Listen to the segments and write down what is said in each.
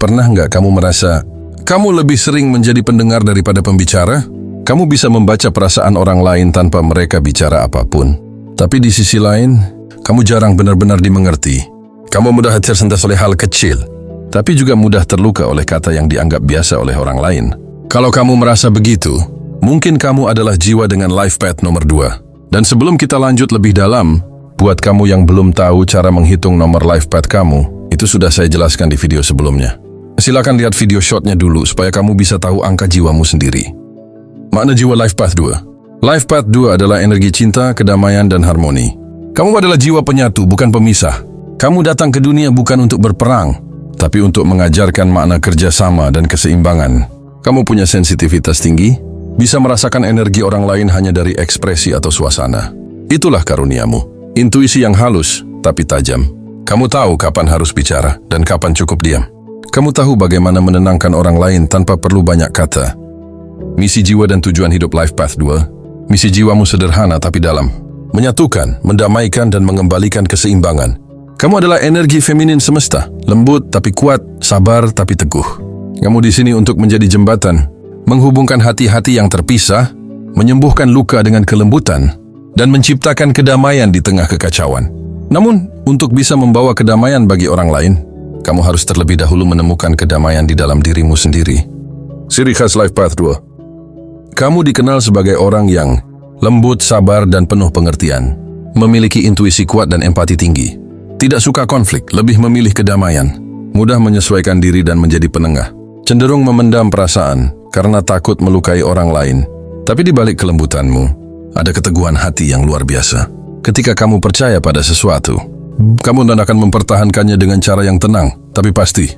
Pernah nggak kamu merasa kamu lebih sering menjadi pendengar daripada pembicara? Kamu bisa membaca perasaan orang lain tanpa mereka bicara apapun. Tapi di sisi lain, kamu jarang benar-benar dimengerti. Kamu mudah tersentas oleh hal kecil, tapi juga mudah terluka oleh kata yang dianggap biasa oleh orang lain. Kalau kamu merasa begitu, mungkin kamu adalah jiwa dengan life path nomor 2. Dan sebelum kita lanjut lebih dalam, buat kamu yang belum tahu cara menghitung nomor life path kamu, itu sudah saya jelaskan di video sebelumnya. Silakan lihat video shortnya dulu supaya kamu bisa tahu angka jiwamu sendiri. Makna jiwa Life Path 2. Life Path 2 adalah energi cinta, kedamaian, dan harmoni. Kamu adalah jiwa penyatu, bukan pemisah. Kamu datang ke dunia bukan untuk berperang, tapi untuk mengajarkan makna kerjasama dan keseimbangan. Kamu punya sensitivitas tinggi, bisa merasakan energi orang lain hanya dari ekspresi atau suasana. Itulah karuniamu. Intuisi yang halus, tapi tajam. Kamu tahu kapan harus bicara dan kapan cukup diam. Kamu tahu bagaimana menenangkan orang lain tanpa perlu banyak kata. Misi jiwa dan tujuan hidup Life Path 2. Misi jiwamu sederhana tapi dalam. Menyatukan, mendamaikan, dan mengembalikan keseimbangan. Kamu adalah energi feminin semesta. Lembut tapi kuat, sabar tapi teguh. Kamu di sini untuk menjadi jembatan, menghubungkan hati-hati yang terpisah, menyembuhkan luka dengan kelembutan, dan menciptakan kedamaian di tengah kekacauan. Namun, untuk bisa membawa kedamaian bagi orang lain, kamu harus terlebih dahulu menemukan kedamaian di dalam dirimu sendiri. Ciri khas Life Path 2. Kamu dikenal sebagai orang yang lembut, sabar, dan penuh pengertian. Memiliki intuisi kuat dan empati tinggi. Tidak suka konflik, lebih memilih kedamaian. Mudah menyesuaikan diri dan menjadi penengah. Cenderung memendam perasaan karena takut melukai orang lain. Tapi di balik kelembutanmu, ada keteguhan hati yang luar biasa. Ketika kamu percaya pada sesuatu, kamu akan mempertahankannya dengan cara yang tenang, tapi pasti.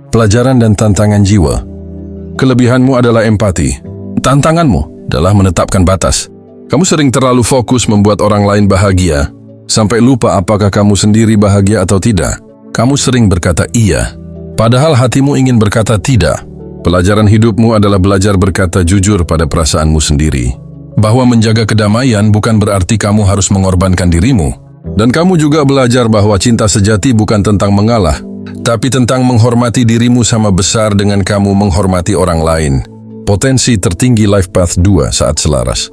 Pelajaran dan tantangan jiwa. Kelebihanmu adalah empati. Tantanganmu adalah menetapkan batas. Kamu sering terlalu fokus membuat orang lain bahagia, sampai lupa apakah kamu sendiri bahagia atau tidak. Kamu sering berkata iya, padahal hatimu ingin berkata tidak. Pelajaran hidupmu adalah belajar berkata jujur pada perasaanmu sendiri. Bahwa menjaga kedamaian bukan berarti kamu harus mengorbankan dirimu. Dan kamu juga belajar bahwa cinta sejati bukan tentang mengalah, tapi tentang menghormati dirimu sama besar dengan kamu menghormati orang lain. Potensi tertinggi Life Path 2 saat selaras.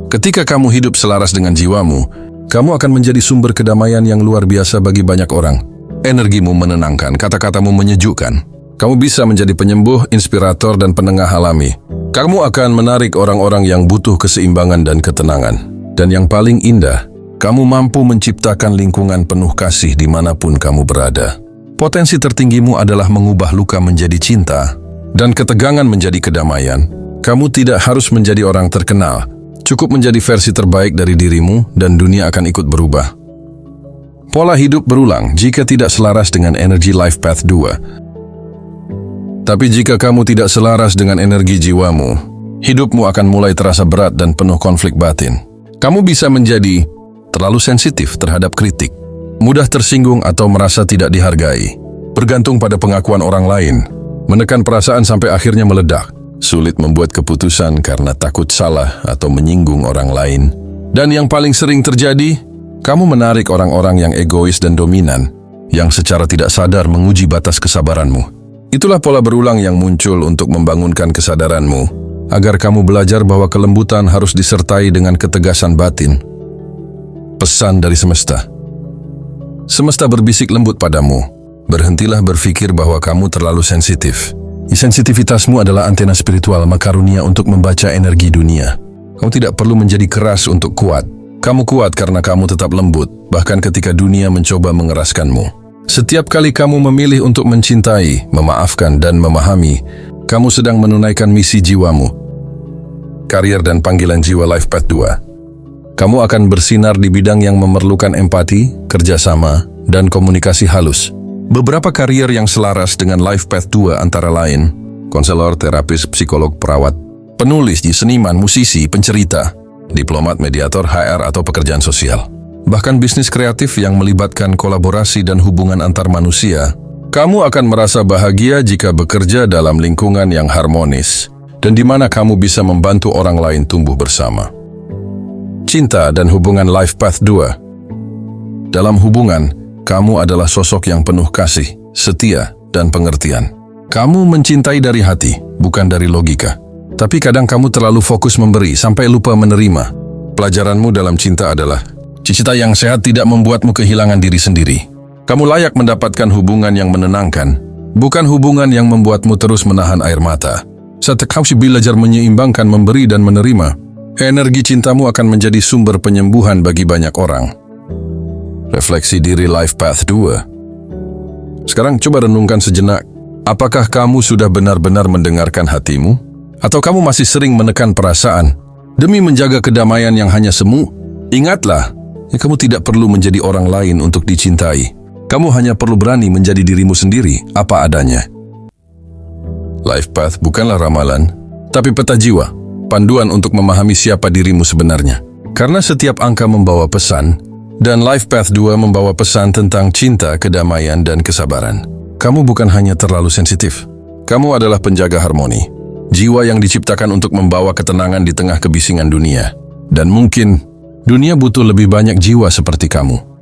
Ketika kamu hidup selaras dengan jiwamu, kamu akan menjadi sumber kedamaian yang luar biasa bagi banyak orang. Energimu menenangkan, kata-katamu menyejukkan. Kamu bisa menjadi penyembuh, inspirator, dan penengah alami. Kamu akan menarik orang-orang yang butuh keseimbangan dan ketenangan. Dan yang paling indah, kamu mampu menciptakan lingkungan penuh kasih dimanapun kamu berada. Potensi tertinggimu adalah mengubah luka menjadi cinta, dan ketegangan menjadi kedamaian. Kamu tidak harus menjadi orang terkenal. Cukup menjadi versi terbaik dari dirimu dan dunia akan ikut berubah. Pola hidup berulang jika tidak selaras dengan energi Life Path 2. Tapi jika kamu tidak selaras dengan energi jiwamu, hidupmu akan mulai terasa berat dan penuh konflik batin. Kamu bisa menjadi terlalu sensitif terhadap kritik, mudah tersinggung atau merasa tidak dihargai, bergantung pada pengakuan orang lain, menekan perasaan sampai akhirnya meledak, sulit membuat keputusan karena takut salah atau menyinggung orang lain. Dan yang paling sering terjadi, kamu menarik orang-orang yang egois dan dominan, yang secara tidak sadar menguji batas kesabaranmu. Itulah pola berulang yang muncul untuk membangunkan kesadaranmu, agar kamu belajar bahwa kelembutan harus disertai dengan ketegasan batin. Pesan dari semesta. Semesta berbisik lembut padamu. Berhentilah berpikir bahwa kamu terlalu sensitif. Sensitivitasmu adalah antena spiritual makarunia untuk membaca energi dunia. Kamu tidak perlu menjadi keras untuk kuat. Kamu kuat karena kamu tetap lembut, bahkan ketika dunia mencoba mengeraskanmu. Setiap kali kamu memilih untuk mencintai, memaafkan, dan memahami, kamu sedang menunaikan misi jiwamu. Karier dan panggilan jiwa Life Path 2. Kamu akan bersinar di bidang yang memerlukan empati, kerjasama, dan komunikasi halus. Beberapa karier yang selaras dengan Life Path 2 antara lain, konselor, terapis, psikolog, perawat, penulis, seniman, musisi, pencerita, diplomat, mediator, HR, atau pekerjaan sosial. Bahkan bisnis kreatif yang melibatkan kolaborasi dan hubungan antar manusia. Kamu akan merasa bahagia jika bekerja dalam lingkungan yang harmonis dan di mana kamu bisa membantu orang lain tumbuh bersama. Cinta dan hubungan Life Path 2. Dalam hubungan, kamu adalah sosok yang penuh kasih, setia, dan pengertian. Kamu mencintai dari hati, bukan dari logika. Tapi kadang kamu terlalu fokus memberi sampai lupa menerima. Pelajaranmu dalam cinta adalah, cinta yang sehat tidak membuatmu kehilangan diri sendiri. Kamu layak mendapatkan hubungan yang menenangkan, bukan hubungan yang membuatmu terus menahan air mata. Saat kau belajar menyeimbangkan memberi dan menerima, energi cintamu akan menjadi sumber penyembuhan bagi banyak orang. Refleksi diri Life Path 2. Sekarang coba renungkan sejenak. Apakah kamu sudah benar-benar mendengarkan hatimu? Atau kamu masih sering menekan perasaan demi menjaga kedamaian yang hanya semu? Ingatlah, kamu tidak perlu menjadi orang lain untuk dicintai. Kamu hanya perlu berani menjadi dirimu sendiri, apa adanya. Life Path bukanlah ramalan, tapi peta jiwa, panduan untuk memahami siapa dirimu sebenarnya. Karena setiap angka membawa pesan, dan Life Path 2 membawa pesan tentang cinta, kedamaian, dan kesabaran. Kamu bukan hanya terlalu sensitif. Kamu adalah penjaga harmoni. Jiwa yang diciptakan untuk membawa ketenangan di tengah kebisingan dunia. Dan mungkin, dunia butuh lebih banyak jiwa seperti kamu.